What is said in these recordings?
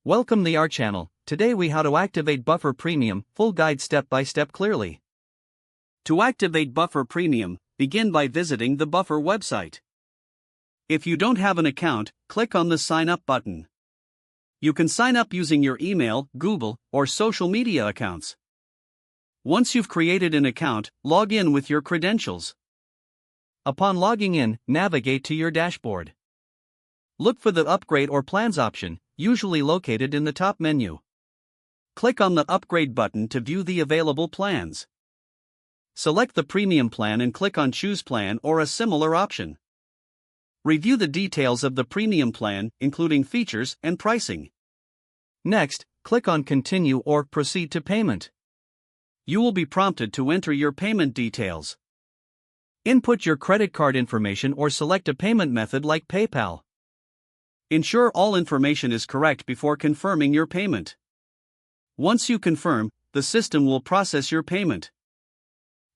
Welcome to our channel. Today we how to activate Buffer Premium, full guide step by step clearly. To activate Buffer Premium, begin by visiting the Buffer website. If you don't have an account, click on the Sign Up button. You can sign up using your email, Google, or social media accounts. Once you've created an account, log in with your credentials. Upon logging in, navigate to your dashboard. Look for the Upgrade or Plans option, usually located in the top menu. Click on the Upgrade button to view the available plans. Select the Premium plan and click on Choose Plan or a similar option. Review the details of the Premium plan, including features and pricing. Next, click on Continue or Proceed to Payment. You will be prompted to enter your payment details. Input your credit card information or select a payment method like PayPal. Ensure all information is correct before confirming your payment. Once you confirm, the system will process your payment.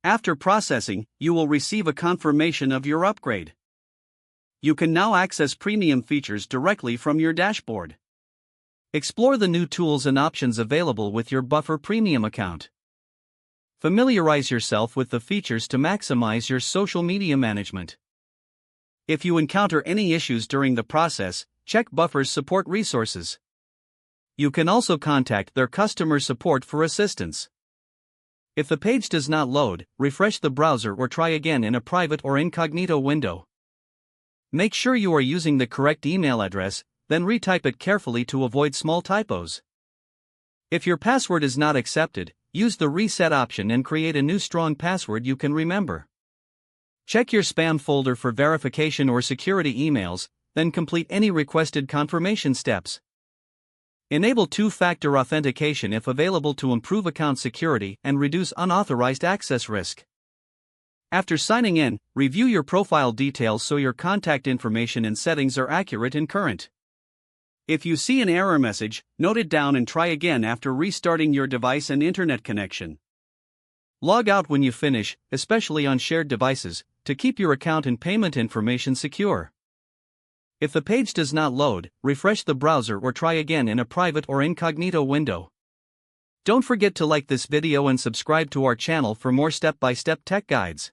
After processing, you will receive a confirmation of your upgrade. You can now access premium features directly from your dashboard. Explore the new tools and options available with your Buffer Premium account. Familiarize yourself with the features to maximize your social media management. If you encounter any issues during the process, check Buffer's support resources. You can also contact their customer support for assistance. If the page does not load, refresh the browser or try again in a private or incognito window. Make sure you are using the correct email address, then retype it carefully to avoid small typos. If your password is not accepted, use the reset option and create a new strong password you can remember. Check your spam folder for verification or security emails, then complete any requested confirmation steps. Enable two-factor authentication if available to improve account security and reduce unauthorized access risk. After signing in, review your profile details so your contact information and settings are accurate and current. If you see an error message, note it down and try again after restarting your device and internet connection. Log out when you finish, especially on shared devices, to keep your account and payment information secure. If the page does not load, refresh the browser or try again in a private or incognito window. Don't forget to like this video and subscribe to our channel for more step-by-step tech guides.